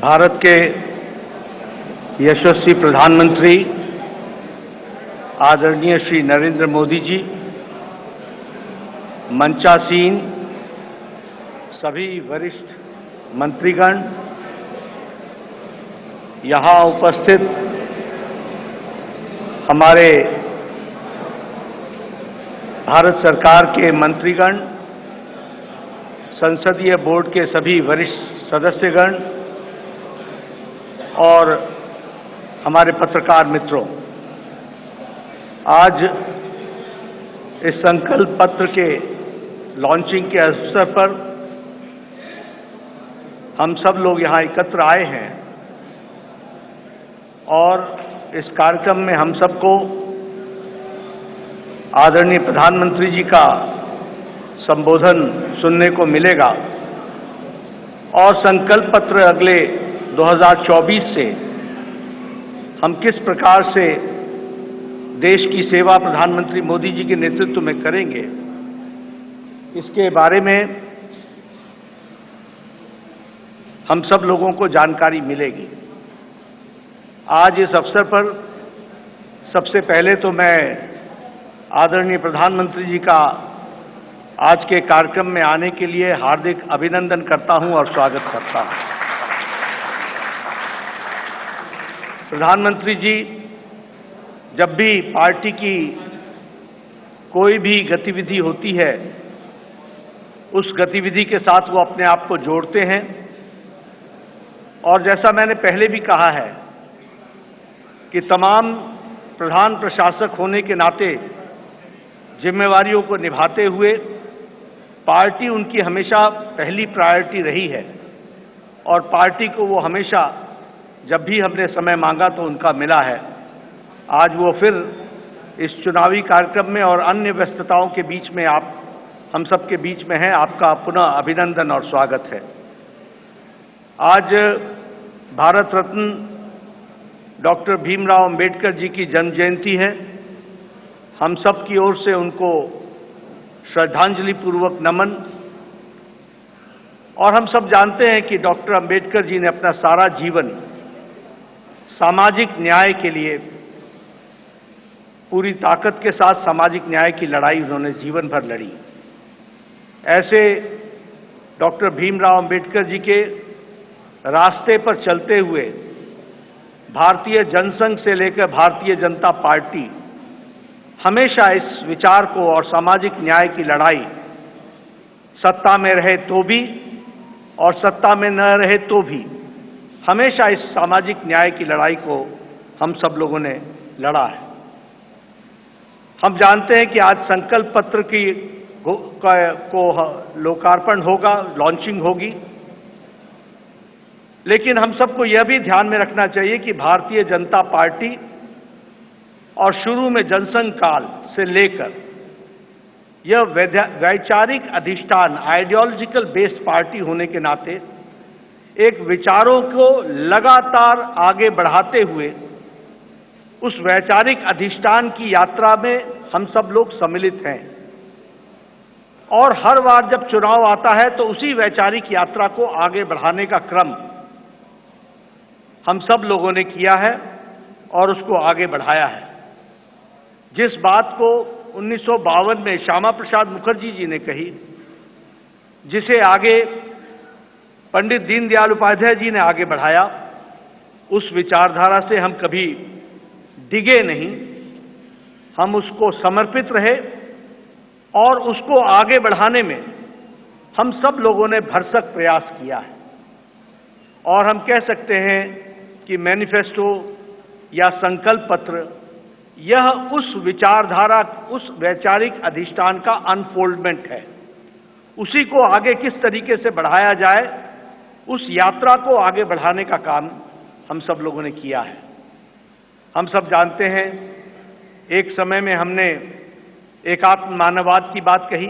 भारत के यशस्वी प्रधानमंत्री आदरणीय श्री नरेंद्र मोदी जी, मंचासीन सभी वरिष्ठ मंत्रीगण, यहाँ उपस्थित हमारे भारत सरकार के मंत्रीगण, संसदीय बोर्ड के सभी वरिष्ठ सदस्यगण और हमारे पत्रकार मित्रों, आज इस संकल्प पत्र के लॉन्चिंग के अवसर पर हम सब लोग यहाँ एकत्र आए हैं और इस कार्यक्रम में हम सबको आदरणीय प्रधानमंत्री जी का संबोधन सुनने को मिलेगा और संकल्प पत्र अगले 2024 से हम किस प्रकार से देश की सेवा प्रधानमंत्री मोदी जी के नेतृत्व में करेंगे, इसके बारे में हम सब लोगों को जानकारी मिलेगी। आज इस अवसर पर सबसे पहले तो मैं आदरणीय प्रधानमंत्री जी का आज के कार्यक्रम में आने के लिए हार्दिक अभिनंदन करता हूं और स्वागत करता हूं। प्रधानमंत्री जी जब भी पार्टी की कोई भी गतिविधि होती है, उस गतिविधि के साथ वो अपने आप को जोड़ते हैं और जैसा मैंने पहले भी कहा है कि तमाम प्रधान प्रशासक होने के नाते जिम्मेवारियों को निभाते हुए पार्टी उनकी हमेशा पहली प्रायोरिटी रही है और पार्टी को वो हमेशा जब भी हमने समय मांगा तो उनका मिला है। आज वो फिर इस चुनावी कार्यक्रम में और अन्य व्यस्तताओं के बीच में हम सबके बीच में हैं। आपका पुनः अभिनंदन और स्वागत है। आज भारत रत्न डॉक्टर भीमराव अंबेडकर जी की जन्म जयंती है। हम सब की ओर से उनको श्रद्धांजलि पूर्वक नमन। और हम सब जानते हैं कि डॉक्टर अंबेडकर जी ने अपना सारा जीवन सामाजिक न्याय के लिए पूरी ताकत के साथ सामाजिक न्याय की लड़ाई उन्होंने जीवन भर लड़ी। ऐसे डॉक्टर भीमराव अंबेडकर जी के रास्ते पर चलते हुए भारतीय जनसंघ से लेकर भारतीय जनता पार्टी हमेशा इस विचार को और सामाजिक न्याय की लड़ाई सत्ता में रहे तो भी और सत्ता में न रहे तो भी हमेशा इस सामाजिक न्याय की लड़ाई को हम सब लोगों ने लड़ा है। हम जानते हैं कि आज संकल्प पत्र को लोकार्पण होगा, लॉन्चिंग होगी, लेकिन हम सबको यह भी ध्यान में रखना चाहिए कि भारतीय जनता पार्टी और शुरू में जनसंघ काल से लेकर यह वैचारिक अधिष्ठान आइडियोलॉजिकल बेस्ड पार्टी होने के नाते एक विचारों को लगातार आगे बढ़ाते हुए उस वैचारिक अधिष्ठान की यात्रा में हम सब लोग सम्मिलित हैं और हर बार जब चुनाव आता है तो उसी वैचारिक यात्रा को आगे बढ़ाने का क्रम हम सब लोगों ने किया है और उसको आगे बढ़ाया है। जिस बात को 1952 में श्यामा प्रसाद मुखर्जी जी ने कही, जिसे आगे पंडित दीनदयाल उपाध्याय जी ने आगे बढ़ाया, उस विचारधारा से हम कभी डिगे नहीं, हम उसको समर्पित रहे और उसको आगे बढ़ाने में हम सब लोगों ने भरसक प्रयास किया है। और हम कह सकते हैं कि मैनिफेस्टो या संकल्प पत्र यह उस विचारधारा, उस वैचारिक अधिष्ठान का अनफोल्डमेंट है। उसी को आगे किस तरीके से बढ़ाया जाए, उस यात्रा को आगे बढ़ाने का काम हम सब लोगों ने किया है। हम सब जानते हैं एक समय में हमने एकात्म मानववाद की बात कही,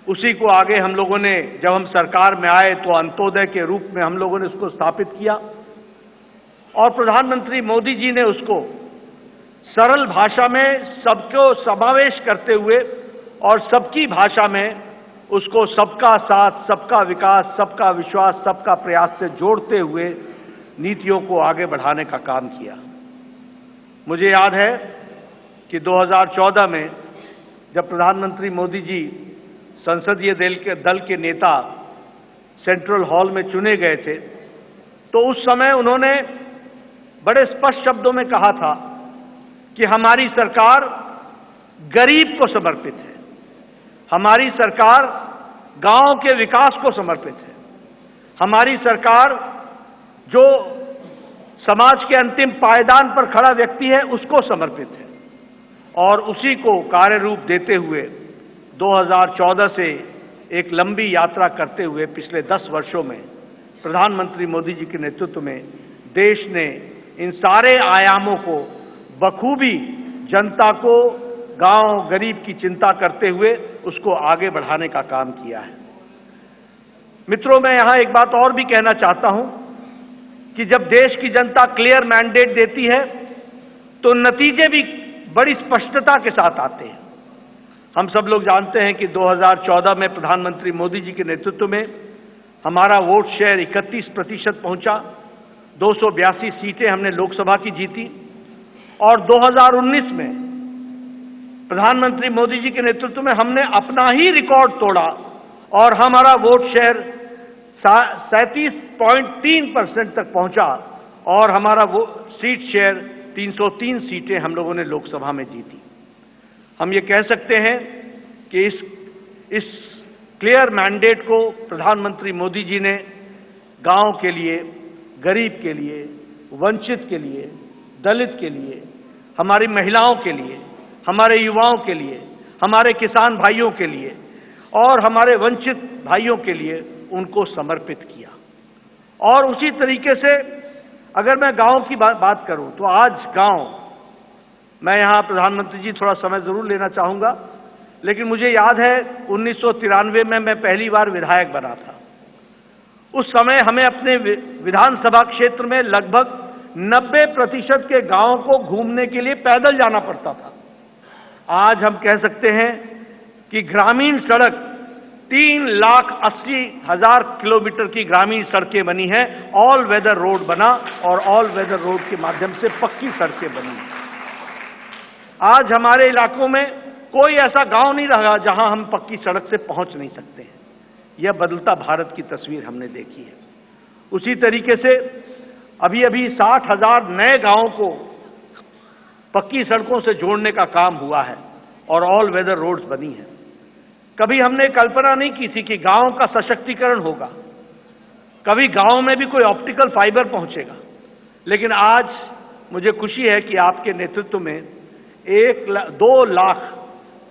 उसी को आगे हम लोगों ने जब हम सरकार में आए तो अंत्योदय के रूप में हम लोगों ने उसको स्थापित किया और प्रधानमंत्री मोदी जी ने उसको सरल भाषा में सबको समावेश करते हुए और सबकी भाषा में उसको सबका साथ, सबका विकास, सबका विश्वास, सबका प्रयास से जोड़ते हुए नीतियों को आगे बढ़ाने का काम किया। मुझे याद है कि 2014 में जब प्रधानमंत्री मोदी जी संसदीय दल के नेता सेंट्रल हॉल में चुने गए थे, तो उस समय उन्होंने बड़े स्पष्ट शब्दों में कहा था कि हमारी सरकार गरीब को समर्पित है, हमारी सरकार गांव के विकास को समर्पित है, हमारी सरकार जो समाज के अंतिम पायदान पर खड़ा व्यक्ति है उसको समर्पित है। और उसी को कार्य रूप देते हुए 2014 से एक लंबी यात्रा करते हुए पिछले 10 वर्षों में प्रधानमंत्री मोदी जी के नेतृत्व में देश ने इन सारे आयामों को बखूबी जनता को, गांव गरीब की चिंता करते हुए उसको आगे बढ़ाने का काम किया है। मित्रों, मैं यहां एक बात और भी कहना चाहता हूं कि जब देश की जनता क्लियर मैंडेट देती है तो नतीजे भी बड़ी स्पष्टता के साथ आते हैं। हम सब लोग जानते हैं कि 2014 में प्रधानमंत्री मोदी जी के नेतृत्व में हमारा वोट शेयर 31% पहुंचा, 282 सीटें हमने लोकसभा की जीती। और 2019 में प्रधानमंत्री मोदी जी के नेतृत्व में हमने अपना ही रिकॉर्ड तोड़ा और हमारा वोट शेयर 37.3% तक पहुंचा और हमारा वो सीट शेयर 303 सीटें हम लोगों ने लोकसभा में जीती। हम ये कह सकते हैं कि इस क्लियर मैंडेट को प्रधानमंत्री मोदी जी ने गांव के लिए, गरीब के लिए, वंचित के लिए, दलित के लिए, हमारी महिलाओं के लिए, हमारे युवाओं के लिए, हमारे किसान भाइयों के लिए और हमारे वंचित भाइयों के लिए उनको समर्पित किया। और उसी तरीके से अगर मैं गांव की बात करूं तो आज गांव, मैं यहां प्रधानमंत्री जी थोड़ा समय जरूर लेना चाहूंगा, लेकिन मुझे याद है 1993 में मैं पहली बार विधायक बना था। उस समय हमें अपने विधानसभा क्षेत्र में लगभग 90% के गांवों को घूमने के लिए पैदल जाना पड़ता था। आज हम कह सकते हैं कि ग्रामीण सड़क 3,80,000 किलोमीटर की ग्रामीण सड़कें बनी हैं, ऑल वेदर रोड बना और ऑल वेदर रोड के माध्यम से पक्की सड़कें बनी। आज हमारे इलाकों में कोई ऐसा गांव नहीं रहा जहां हम पक्की सड़क से पहुंच नहीं सकते हैं। यह बदलता भारत की तस्वीर हमने देखी है। उसी तरीके से अभी 60,000 नए गांवों को पक्की सड़कों से जोड़ने का काम हुआ है और ऑल वेदर रोड्स बनी हैं। कभी हमने कल्पना नहीं की थी कि गांव का सशक्तिकरण होगा, कभी गांव में भी कोई ऑप्टिकल फाइबर पहुंचेगा, लेकिन आज मुझे खुशी है कि आपके नेतृत्व में 2 लाख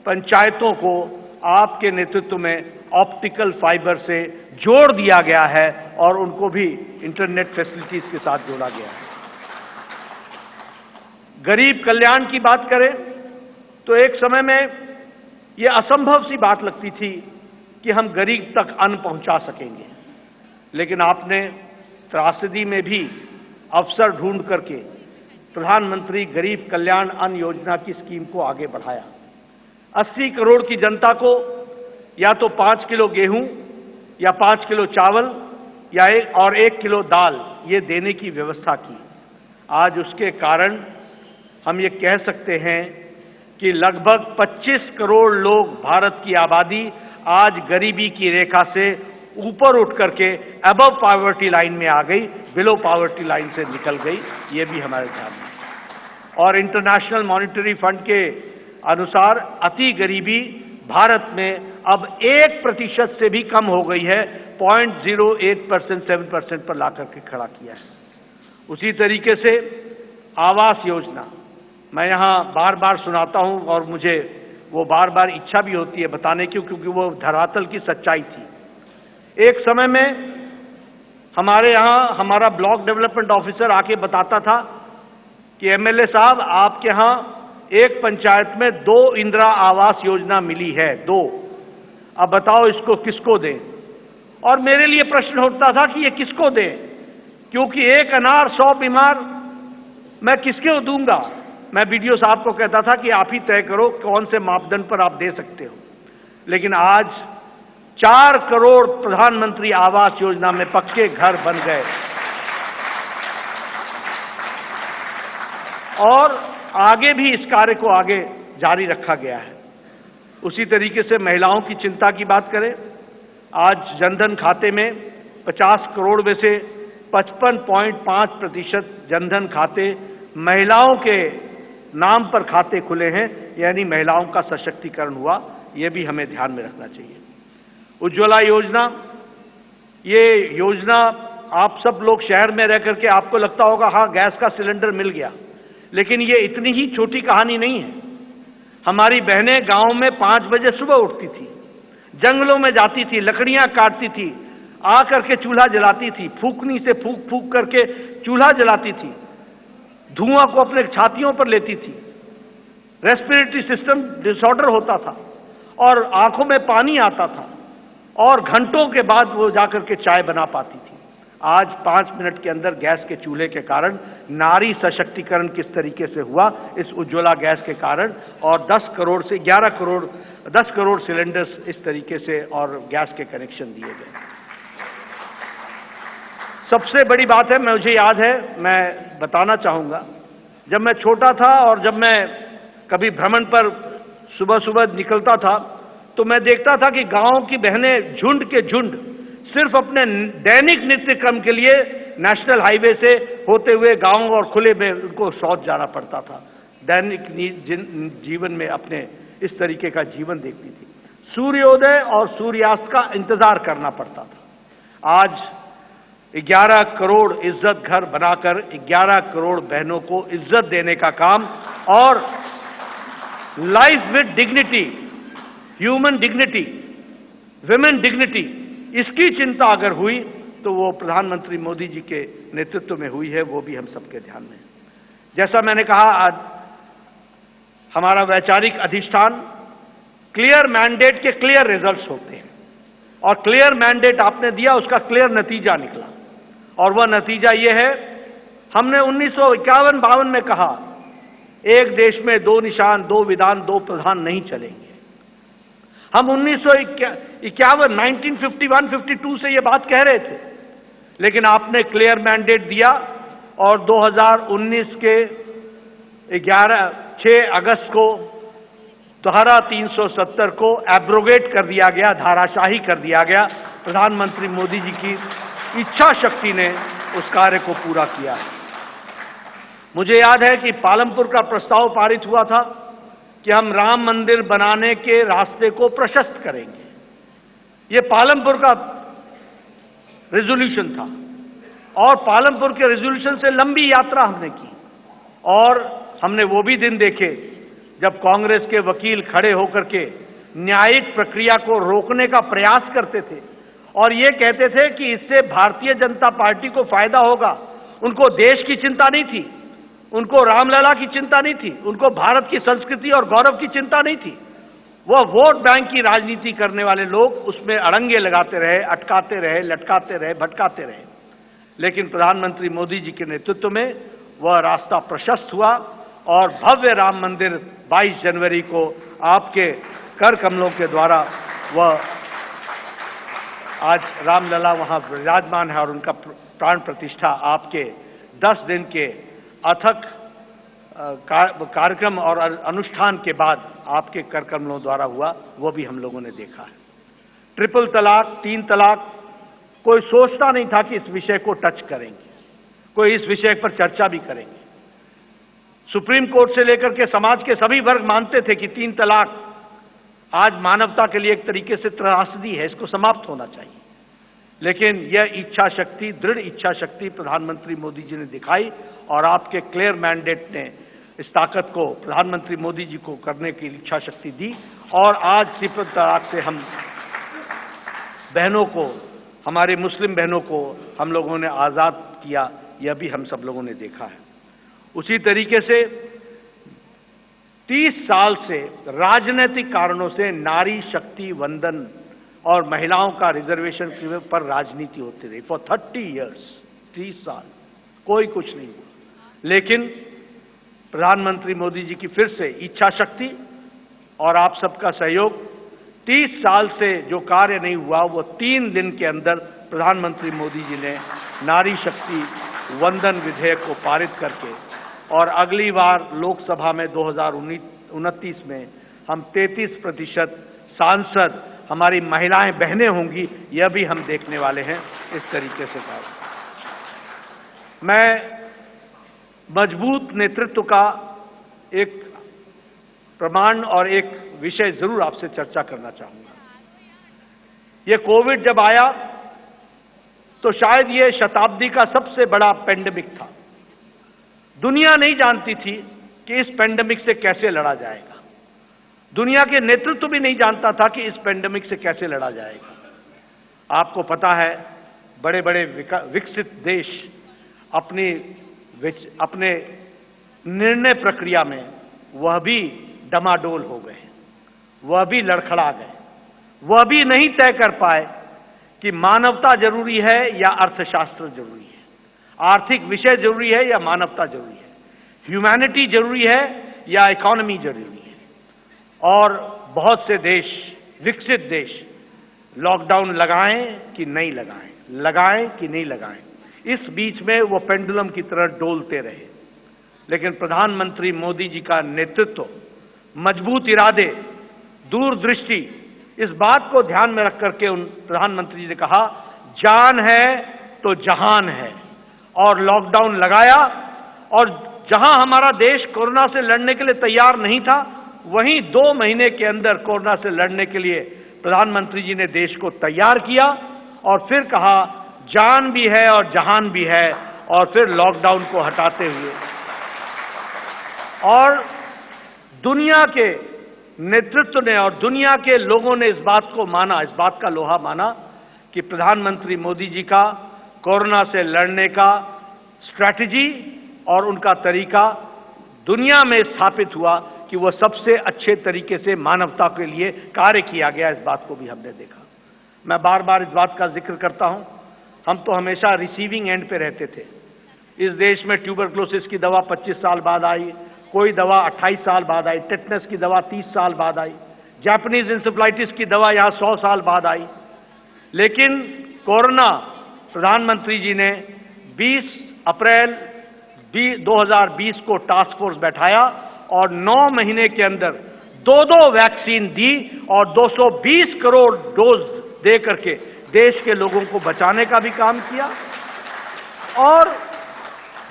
पंचायतों को आपके नेतृत्व में ऑप्टिकल फाइबर से जोड़ दिया गया है और उनको भी इंटरनेट फैसिलिटीज के साथ जोड़ा गया है। गरीब कल्याण की बात करें तो एक समय में यह असंभव सी बात लगती थी कि हम गरीब तक अन्न पहुंचा सकेंगे, लेकिन आपने त्रासदी में भी अवसर ढूंढ करके प्रधानमंत्री गरीब कल्याण अन्न योजना की स्कीम को आगे बढ़ाया। 80 करोड़ की जनता को या तो 5 किलो गेहूं या 5 किलो चावल या 1 किलो दाल ये देने की व्यवस्था की। आज उसके कारण हम ये कह सकते हैं कि लगभग 25 करोड़ लोग, भारत की आबादी आज गरीबी की रेखा से ऊपर उठ करके अबव पॉवर्टी लाइन में आ गई, बिलो पॉवर्टी लाइन से निकल गई। ये भी हमारे ध्यान में। और इंटरनेशनल मॉनिटरी फंड के अनुसार अति गरीबी भारत में अब 1% से भी कम हो गई है, 0.08% 7% पर ला करके खड़ा किया है। उसी तरीके से आवास योजना मैं यहां बार बार सुनाता हूं और मुझे वो बार बार इच्छा भी होती है बताने की, क्योंकि वो धरातल की सच्चाई थी। एक समय में हमारे यहां हमारा ब्लॉक डेवलपमेंट ऑफिसर आके बताता था कि एमएलए साहब आपके यहां एक पंचायत में 2 इंदिरा आवास योजना मिली है, 2, अब बताओ इसको किसको दें। और मेरे लिए प्रश्न उठता था कि ये किसको दें, क्योंकि एक अनार 100 बीमार मैं किसको दूंगा। मैं बीडीओ साहब को कहता था कि आप ही तय करो कौन से मापदंड पर आप दे सकते हो। लेकिन आज 4 करोड़ प्रधानमंत्री आवास योजना में पक्के घर बन गए और आगे भी इस कार्य को आगे जारी रखा गया है। उसी तरीके से महिलाओं की चिंता की बात करें, आज जनधन खाते में 50 करोड़ में से 55.5% जनधन खाते महिलाओं के नाम पर खाते खुले हैं, यानी महिलाओं का सशक्तिकरण हुआ। यह भी हमें ध्यान में रखना चाहिए। उज्ज्वला योजना, ये योजना आप सब लोग शहर में रह करके आपको लगता होगा हाँ गैस का सिलेंडर मिल गया, लेकिन ये इतनी ही छोटी कहानी नहीं है। हमारी बहनें गांव में 5 बजे सुबह उठती थी, जंगलों में जाती थी, लकड़ियां काटती थी, आ करके चूल्हा जलाती थी, फूकनी से फूक फूक करके चूल्हा जलाती थी, धुआं को अपने छातियों पर लेती थी, रेस्पिरेटरी सिस्टम डिसऑर्डर होता था और आंखों में पानी आता था और घंटों के बाद वो जाकर के चाय बना पाती थी। आज 5 मिनट के अंदर गैस के चूल्हे के कारण नारी सशक्तिकरण किस तरीके से हुआ, इस उज्ज्वला गैस के कारण, और 10 करोड़ से 10 करोड़ सिलेंडर्स इस तरीके से और गैस के कनेक्शन दिए गए। सबसे बड़ी बात है, मुझे याद है, मैं बताना चाहूंगा, जब मैं छोटा था और जब मैं कभी भ्रमण पर सुबह सुबह निकलता था तो मैं देखता था कि गांव की बहनें झुंड के झुंड सिर्फ अपने दैनिक नित्य क्रम के लिए नेशनल हाईवे से होते हुए गांव और खुले में उनको शौच जाना पड़ता था। दैनिक जीवन में अपने इस तरीके का जीवन देखती थी। सूर्योदय और सूर्यास्त का इंतजार करना पड़ता था। आज 11 करोड़ इज्जत घर बनाकर 11 करोड़ बहनों को इज्जत देने का काम और life with dignity, human dignity, women dignity, इसकी चिंता अगर हुई तो वो प्रधानमंत्री मोदी जी के नेतृत्व में हुई है, वो भी हम सबके ध्यान में है। जैसा मैंने कहा, आज हमारा वैचारिक अधिष्ठान क्लियर मैंडेट के क्लियर रिजल्ट्स होते हैं और क्लियर मैंडेट आपने दिया, उसका क्लियर नतीजा निकला और वह नतीजा यह है, हमने 1951-52 में कहा एक देश में 2 निशान, 2 विधान, 2 प्रधान नहीं चलेंगे। हम 1951-52 से ये बात कह रहे थे, लेकिन आपने क्लियर मैंडेट दिया और 2019 के 6 अगस्त को धारा 370 को एब्रोगेट कर दिया गया, धाराशाही कर दिया गया। प्रधानमंत्री मोदी जी की इच्छा शक्ति ने उस कार्य को पूरा किया। मुझे याद है कि पालमपुर का प्रस्ताव पारित हुआ था कि हम राम मंदिर बनाने के रास्ते को प्रशस्त करेंगे। ये पालमपुर का रेजोल्यूशन था और पालमपुर के रेजोल्यूशन से लंबी यात्रा हमने की और हमने वो भी दिन देखे जब कांग्रेस के वकील खड़े होकर के न्यायिक प्रक्रिया को रोकने का प्रयास करते थे और ये कहते थे कि इससे भारतीय जनता पार्टी को फायदा होगा। उनको देश की चिंता नहीं थी, उनको रामलला की चिंता नहीं थी, उनको भारत की संस्कृति और गौरव की चिंता नहीं थी। वह वोट बैंक की राजनीति करने वाले लोग उसमें अड़ंगे लगाते रहे, अटकाते रहे, लटकाते रहे, भटकाते रहे। लेकिन प्रधानमंत्री मोदी जी के नेतृत्व में वह रास्ता प्रशस्त हुआ और भव्य राम मंदिर 22 जनवरी को आपके कर कमलों के द्वारा वह आज रामलला वहां विराजमान है और उनका प्राण प्रतिष्ठा आपके 10 दिन के अथक कार्यक्रम और अनुष्ठान के बाद आपके कर कमलों द्वारा हुआ, वो भी हम लोगों ने देखा है। ट्रिपल तलाक, 3 तलाक, कोई सोचता नहीं था कि इस विषय को टच करेंगे, कोई इस विषय पर चर्चा भी करेंगे। सुप्रीम कोर्ट से लेकर के समाज के सभी वर्ग मानते थे कि 3 तलाक आज मानवता के लिए एक तरीके से त्रासदी है, इसको समाप्त होना चाहिए। लेकिन यह इच्छा शक्ति, दृढ़ इच्छा शक्ति प्रधानमंत्री मोदी जी ने दिखाई और आपके क्लियर मैंडेट ने इस ताकत को प्रधानमंत्री मोदी जी को करने की इच्छा शक्ति दी और आज ट्रिपल तलाक से हम बहनों को, हमारे मुस्लिम बहनों को हम लोगों ने आजाद किया, यह भी हम सब लोगों ने देखा है। उसी तरीके से 30 साल से राजनीतिक कारणों से नारी शक्ति वंदन और महिलाओं का रिजर्वेशन पर राजनीति होती रही फॉर 30 इयर्स, 30 साल कोई कुछ नहीं हुआ। लेकिन प्रधानमंत्री मोदी जी की फिर से इच्छा शक्ति और आप सबका सहयोग 30 साल से जो कार्य नहीं हुआ वो 3 दिन के अंदर प्रधानमंत्री मोदी जी ने नारी शक्ति वंदन विधेयक को पारित करके, और अगली बार लोकसभा में 2029 में हम 33% सांसद हमारी महिलाएं बहनें होंगी, यह भी हम देखने वाले हैं। इस तरीके से कार्य मैं मजबूत नेतृत्व का एक प्रमाण और एक विषय जरूर आपसे चर्चा करना चाहूंगा। ये कोविड जब आया तो शायद ये शताब्दी का सबसे बड़ा पेंडेमिक था। दुनिया नहीं जानती थी कि इस पेंडेमिक से कैसे लड़ा जाएगा। दुनिया के नेतृत्व भी नहीं जानता था कि इस पेंडेमिक से कैसे लड़ा जाएगा। आपको पता है, बड़े बड़े विकसित देश अपने निर्णय प्रक्रिया में वह भी डमाडोल हो गए, वह भी लड़खड़ा गए, वह भी नहीं तय कर पाए कि मानवता जरूरी है या अर्थशास्त्र जरूरी है, आर्थिक विषय जरूरी है या मानवता जरूरी है, ह्यूमैनिटी जरूरी है या इकोनॉमी जरूरी है। और बहुत से देश, विकसित देश, लॉकडाउन लगाएं कि नहीं लगाएं, लगाएं कि नहीं लगाएं, इस बीच में वो पेंडुलम की तरह डोलते रहे। लेकिन प्रधानमंत्री मोदी जी का नेतृत्व, मजबूत इरादे, दूरदृष्टि, इस बात को ध्यान में रख करके उन प्रधानमंत्री जी ने कहा, जान है तो जहान है, और लॉकडाउन लगाया। और जहां हमारा देश कोरोना से लड़ने के लिए तैयार नहीं था, वहीं 2 महीने के अंदर कोरोना से लड़ने के लिए प्रधानमंत्री जी ने देश को तैयार किया, और फिर कहा जान भी है और जहान भी है, और फिर लॉकडाउन को हटाते हुए और दुनिया के नेतृत्व ने और दुनिया के लोगों ने इस बात को माना, इस बात का लोहा माना कि प्रधानमंत्री मोदी जी का कोरोना से लड़ने का स्ट्रैटेजी और उनका तरीका दुनिया में स्थापित हुआ कि वह सबसे अच्छे तरीके से मानवता के लिए कार्य किया गया। इस बात को भी हमने देखा। मैं बार बार इस बात का जिक्र करता हूं, हम तो हमेशा रिसीविंग एंड पे रहते थे। इस देश में ट्यूबरक्लोसिस की दवा 25 साल बाद आई, कोई दवा 28 साल बाद आई, टेटनस की दवा 30 साल बाद आई, जापानीज इंसेफ्लाइटिस की दवा यहां 100 साल बाद आई। लेकिन कोरोना, प्रधानमंत्री जी ने 20 अप्रैल 2020 को टास्क फोर्स बैठाया और 9 महीने के अंदर 2 वैक्सीन दी और 220 करोड़ डोज दे करके देश के लोगों को बचाने का भी काम किया, और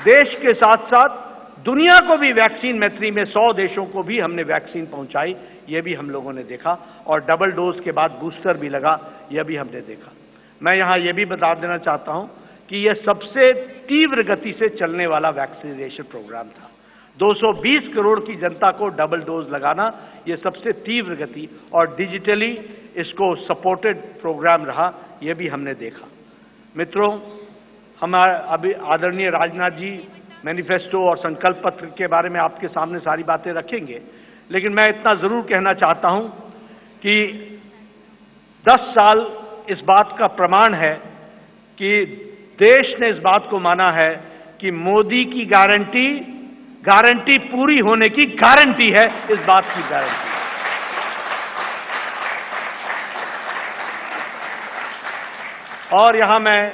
देश के साथ साथ दुनिया को भी वैक्सीन मैत्री में 100 देशों को भी हमने वैक्सीन पहुंचाई, यह भी हम लोगों ने देखा। और डबल डोज के बाद बूस्टर भी लगा, यह भी हमने देखा। मैं यहां यह भी बता देना चाहता हूं कि यह सबसे तीव्र गति से चलने वाला वैक्सीनेशन प्रोग्राम था। 220 करोड़ की जनता को डबल डोज लगाना, यह सबसे तीव्र गति और डिजिटली इसको सपोर्टेड प्रोग्राम रहा, यह भी हमने देखा। मित्रों, हमारे अभी आदरणीय राजनाथ जी मैनिफेस्टो और संकल्प पत्र के बारे में आपके सामने सारी बातें रखेंगे, लेकिन मैं इतना जरूर कहना चाहता हूं कि 10 साल इस बात का प्रमाण है कि देश ने इस बात को माना है कि मोदी की गारंटी पूरी होने की गारंटी है, इस बात की गारंटी। और यहां मैं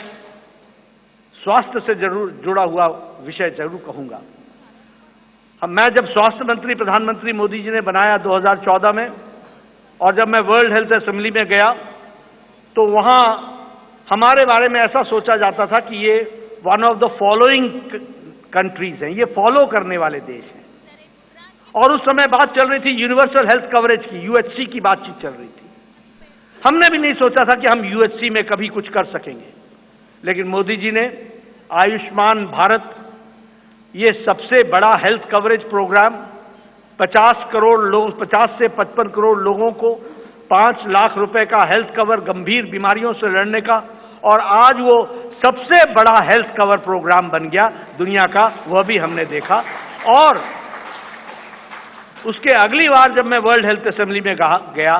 स्वास्थ्य से जरूर जुड़ा हुआ विषय जरूर कहूंगा। मैं जब स्वास्थ्य मंत्री प्रधानमंत्री मोदी जी ने बनाया 2014 में, और जब मैं वर्ल्ड हेल्थ असेंबली में गया तो वहां हमारे बारे में ऐसा सोचा जाता था कि ये one of the following countries हैं, ये फॉलो करने वाले देश हैं। और उस समय बात चल रही थी यूनिवर्सल हेल्थ कवरेज की, यूएचसी की बातचीत चल रही थी। हमने भी नहीं सोचा था कि हम यूएचसी में कभी कुछ कर सकेंगे, लेकिन मोदी जी ने आयुष्मान भारत, ये सबसे बड़ा हेल्थ कवरेज प्रोग्राम, 50 करोड़ लोग, 50 से 55 करोड़ लोगों को 5 लाख रुपए का हेल्थ कवर गंभीर बीमारियों से लड़ने का, और आज वो सबसे बड़ा हेल्थ कवर प्रोग्राम बन गया दुनिया का, वह भी हमने देखा। और उसके अगली बार जब मैं वर्ल्ड हेल्थ असेंबली में गया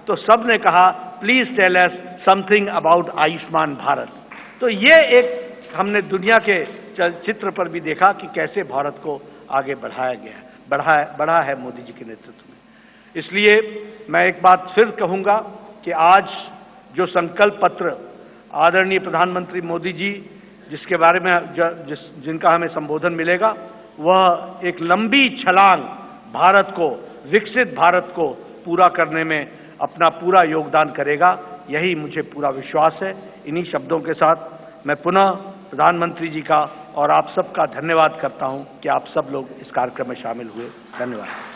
तो सबने कहा please tell us something about Ayushman Bharat. तो ये एक हमने दुनिया के चित्र पर भी देखा कि कैसे भारत को आगे बढ़ाया गया, बढ़ा है मोदी जी के नेतृत्व में। इसलिए मैं एक बात फिर कहूंगा कि आज जो संकल्प पत्र आदरणीय प्रधानमंत्री मोदी जी जिसके बारे में जिनका हमें संबोधन मिलेगा, वह एक लंबी छलांग भारत को, विकसित भारत को पूरा करने में अपना पूरा योगदान करेगा, यही मुझे पूरा विश्वास है। इन्हीं शब्दों के साथ मैं पुनः प्रधानमंत्री जी का और आप सबका धन्यवाद करता हूं कि आप सब लोग इस कार्यक्रम में शामिल हुए। धन्यवाद।